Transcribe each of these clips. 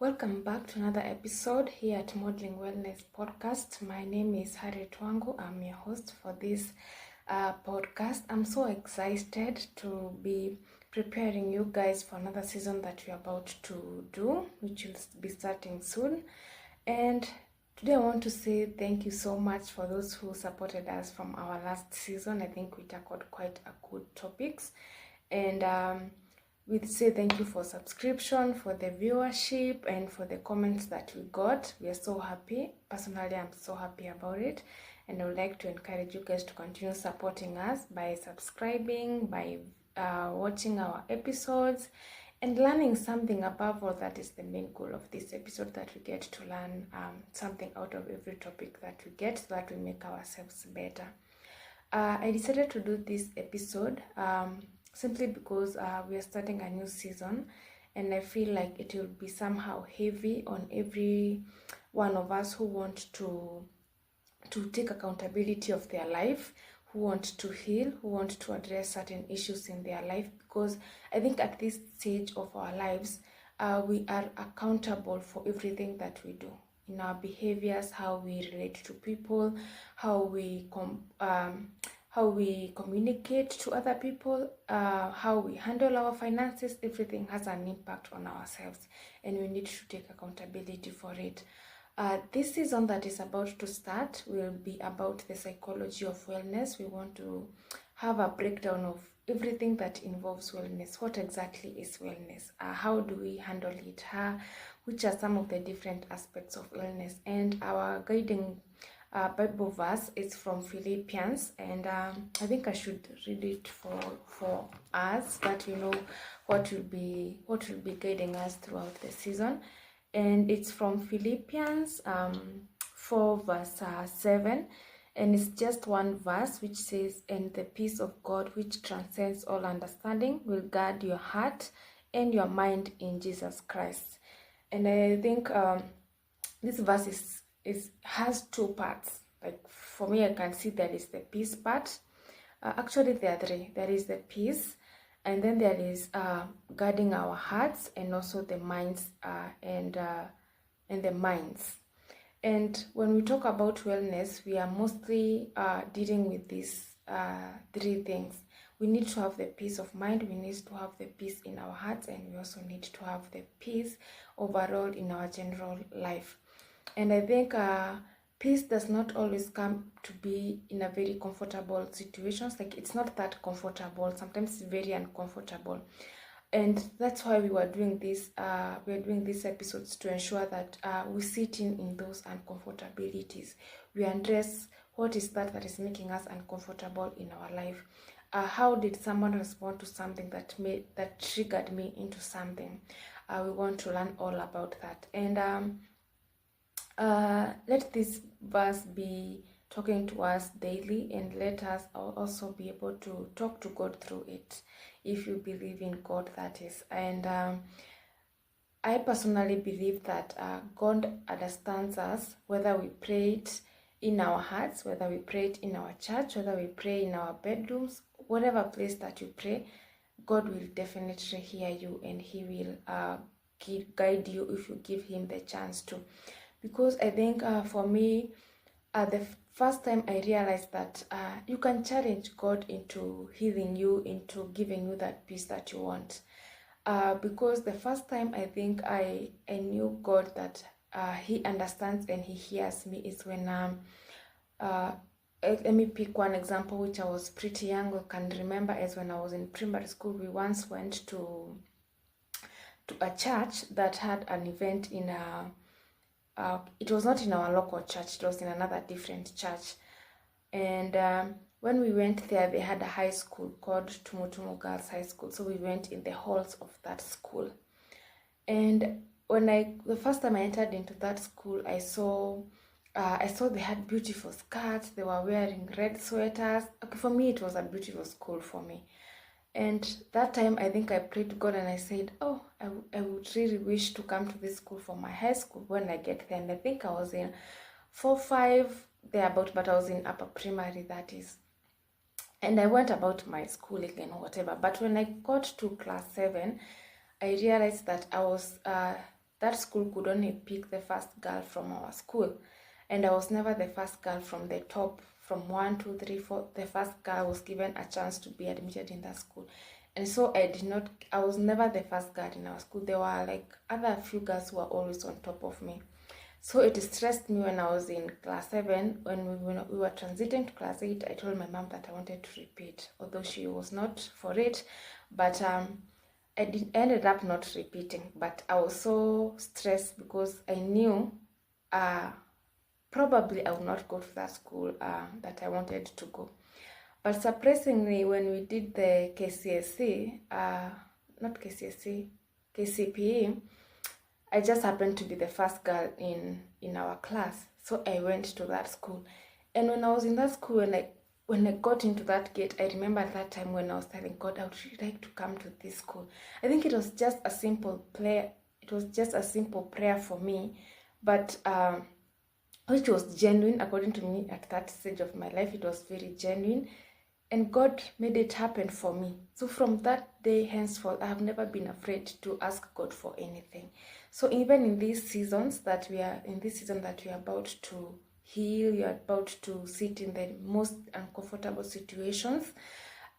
Welcome back to another episode here at Modeling Wellness Podcast. My name is Harriet Wangu. I'm your host for this podcast. I'm so excited to be preparing you guys for another season that we're about to do, which will be starting soon. And today I want to say thank you so much for those who supported us from our last season. I think we tackled quite a good topics. And we say thank you for subscription, for the viewership, and for the comments that we got. We are so happy. Personally, I'm so happy about it. And I would like to encourage you guys to continue supporting us by subscribing, by watching our episodes, and learning something. Above all, that is the main goal of this episode, that we get to learn something out of every topic that we get, so that we make ourselves better. I decided to do this episode simply because we are starting a new season, and I feel like it will be somehow heavy on every one of us who want to take accountability of their life, who want to heal, who want to address certain issues in their life, because I think at this stage of our lives, we are accountable for everything that we do, in our behaviors, how we relate to people, how we communicate to other people, how we handle our finances. Everything has an impact on ourselves, and we need to take accountability for it. This season that is about to start will be about the psychology of wellness. We want to have a breakdown of everything that involves wellness. What exactly is wellness? How do we handle it? Which are some of the different aspects of wellness? And our guiding Bible verse is from Philipians, and I think I should read it for us, that you know what will be guiding us throughout the season. And it's from Philippians 4 verse 7, and it's just one verse which says, "And the peace of God, which transcends all understanding, will guard your heart and your mind in Jesus Christ." And I think this verse has two parts. Like for me, I can see there is the peace part. Actually, there are three. There is the peace, and then there is guarding our hearts, and also the minds and the minds. And when we talk about wellness, we are mostly dealing with these three things. We need to have the peace of mind, we need to have the peace in our hearts, and we also need to have the peace overall in our general life. And I think peace does not always come to be in a very comfortable situations. Like, it's not that comfortable. Sometimes it's very uncomfortable. And that's why we were doing this. We're doing these episodes to ensure that we sit in those uncomfortabilities. We address what is that is making us uncomfortable in our life. How did someone respond to something that triggered me into something? We want to learn all about that. And let this verse be talking to us daily, and let us also be able to talk to God through it, if you believe in God, that is. And I personally believe that God understands us, whether we pray it in our hearts, whether we pray it in our church, whether we pray in our bedrooms, whatever place that you pray, God will definitely hear you, and He will guide you if you give Him the chance to. Because I think for me, the first time I realized that you can challenge God into healing you, into giving you that peace that you want. Because the first time I think I knew God, that He understands and He hears me, is when, let me pick one example, which I was pretty young. I can remember as when I was in primary school, we once went to a church that had an event in it was not in our local church, it was in another different church. And when we went there, they had a high school called Tumutumu Girls High School. So we went in the halls of that school. And when the first time I entered into that school, I saw they had beautiful skirts, they were wearing red sweaters. Okay, for me, it was a beautiful school for me. And that time, I think I prayed to God, and I said, oh, I would really wish to come to this school for my high school when I get there. And I think I was in 4-5 thereabout, but I was in upper primary, that is. And I went about my schooling and whatever. But when I got to class 7, I realized that I was that school could only pick the first girl from our school, and I was never the first girl from the top, from 1, 2, 3, 4. The first girl was given a chance to be admitted in that school, and so I was never the first girl in our school. There were like other few girls who were always on top of me. So it stressed me when I was in class 7. When we were transiting to class 8, I told my mom that I wanted to repeat, although she was not for it. But ended up not repeating. But I was so stressed because I knew probably I would not go to that school that I wanted to go. But surprisingly, when we did the KCPE, I just happened to be the first girl in our class. So I went to that school. And when I was in that school, when I got into that gate, I remember at that time when I was telling God, I would really like to come to this school. I think it was just a simple prayer. It was just a simple prayer for me, but which was genuine according to me at that stage of my life. It was very genuine. And God made it happen for me. So from that day henceforth, I have never been afraid to ask God for anything. So even in these seasons that we are about to heal, you're about to sit in the most uncomfortable situations,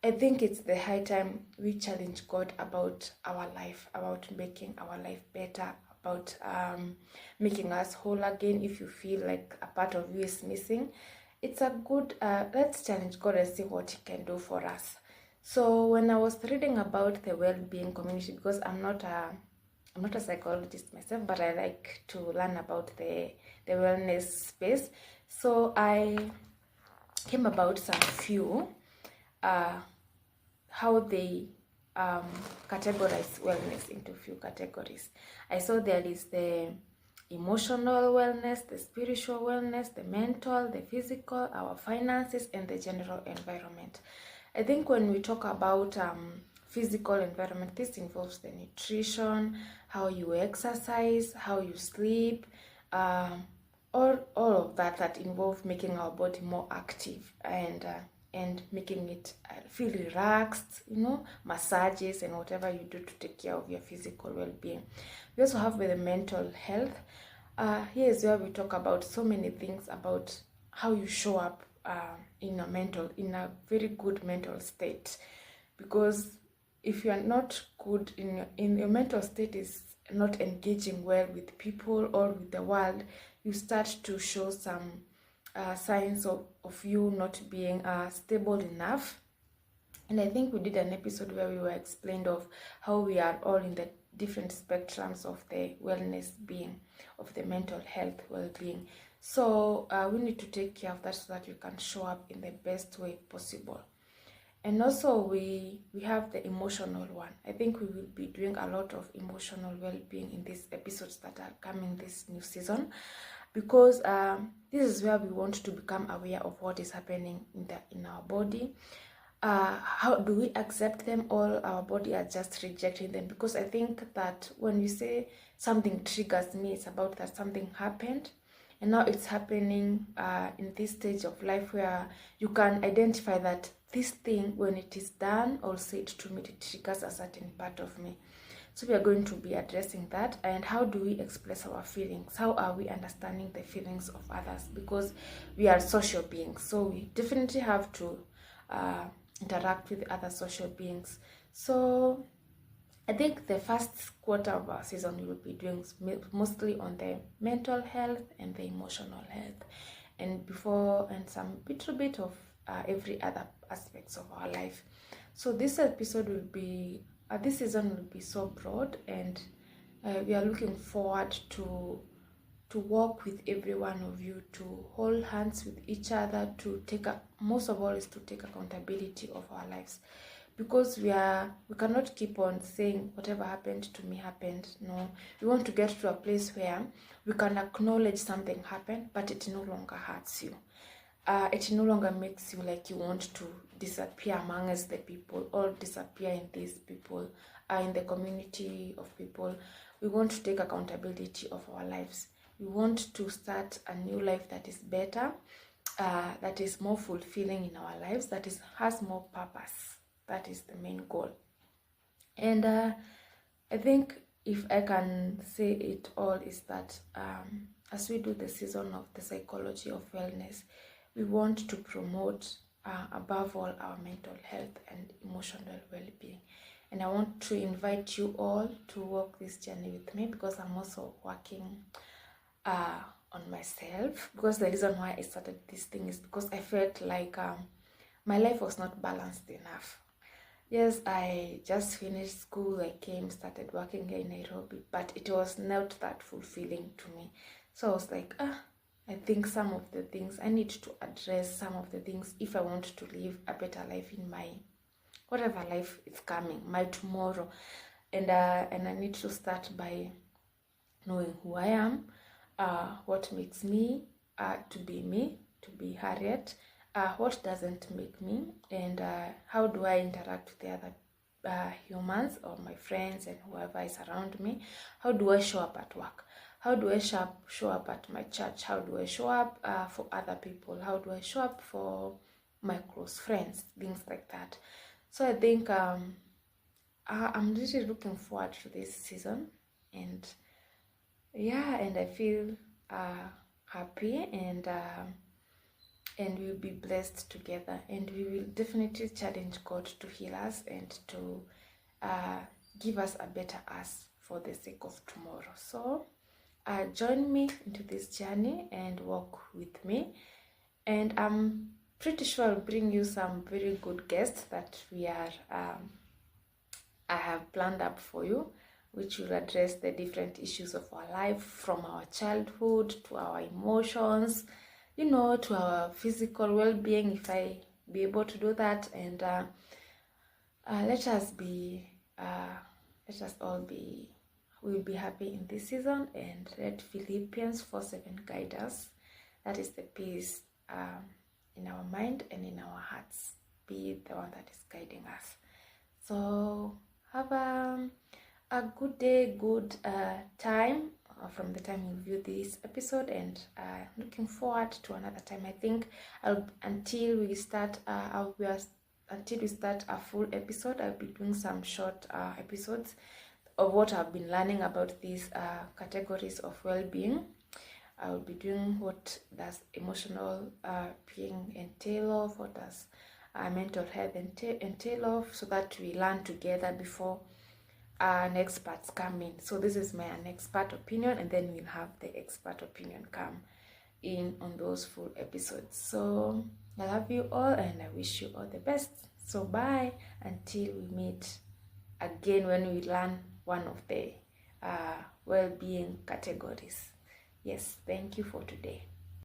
I think it's the high time we challenge God about our life, about making our life better, about making us whole again. If you feel like a part of you is missing, it's a good, let's challenge God and see what He can do for us. So when I was reading about the well-being community, because I'm not a psychologist myself, but I like to learn about the wellness space. So I came about some few, how they categorize wellness into few categories. I saw there is the emotional wellness, the spiritual wellness, the mental, the physical, our finances, and the general environment. I think when we talk about physical environment, this involves the nutrition, how you exercise, how you sleep, all of that involve making our body more active and making it feel relaxed, massages and whatever you do to take care of your physical well-being. We also have the mental health. Here is where we talk about so many things about how you show up in a very good mental state. Because if you are not good in your mental state is not engaging well with people or with the world, you start to show some signs of you not being stable enough. And I think we did an episode where we were explained of how we are all in the different spectrums of the wellness being, of the mental health well-being. So we need to take care of that so that we can show up in the best way possible. And also we have the emotional one. I think we will be doing a lot of emotional well-being in these episodes that are coming this new season, because this is where we want to become aware of what is happening in our body. How do we accept them, or our body are just rejecting them? Because I think that when you say something triggers me, it's about that something happened, and now it's happening in this stage of life where you can identify that this thing, when it is done or said to me, it triggers a certain part of me. So we are going to be addressing that. And how do we express our feelings? How are we understanding the feelings of others? Because we are social beings, so we definitely have to interact with other social beings. So I think the first quarter of our season we will be doing mostly on the mental health and the emotional health, and some little bit of every other aspects of our life. So this episode will be this season will be so broad, and we are looking forward to work with every one of you, to hold hands with each other, most of all is to take accountability of our lives, because we cannot keep on saying whatever happened to me happened. No, we want to get to a place where we can acknowledge something happened, but it no longer hurts you. It no longer makes you like you want to disappear amongst the people or disappear in these people, in the community of people. We want to take accountability of our lives. We want to start a new life that is better, that is more fulfilling in our lives, that has more purpose. That is the main goal. And I think if I can say it all, is that as we do the season of the psychology of wellness, we want to promote above all our mental health and emotional well-being. And I want to invite you all to walk this journey with me, because I'm also working on myself. Because the reason why I started this thing is because I felt like my life was not balanced enough. Yes, I just finished school, I came, started working here in Nairobi, but it was not that fulfilling to me. So I was like, I think some of the things, I need to address some of the things if I want to live a better life in my, whatever life is coming, my tomorrow. And I need to start by knowing who I am, what makes me to be Harriet, what doesn't make me, and how do I interact with the other humans or my friends and whoever is around me. How do I show up at work? How do I show up at my church? How do I show up for other people? How do I show up for my close friends? Things like that. So I think I'm really looking forward to this season, and yeah, and I feel happy, and we'll be blessed together, and we will definitely challenge God to heal us and to give us a better us for the sake of tomorrow. So join me into this journey and walk with me, and I'm pretty sure I'll bring you some very good guests that I have planned up for you, which will address the different issues of our life, from our childhood to our emotions, to our physical well-being, if I be able to do that. And let us all be, we'll be happy in this season, and let Philipians 4:7 guide us. That is the peace in our mind and in our hearts. Be the one that is guiding us. So have a good day, good time from the time you view this episode, and looking forward to another time. I think until we start a full episode, I'll be doing some short episodes of what I've been learning about these categories of well-being. I will be doing what does emotional being entail of, what does mental health entail of, so that we learn together before an experts come in. So this is my expert opinion, and then we'll have the expert opinion come in on those full episodes. So I love you all, and I wish you all the best. So bye until we meet again, when we learn one of the well-being categories. Yes, thank you for today.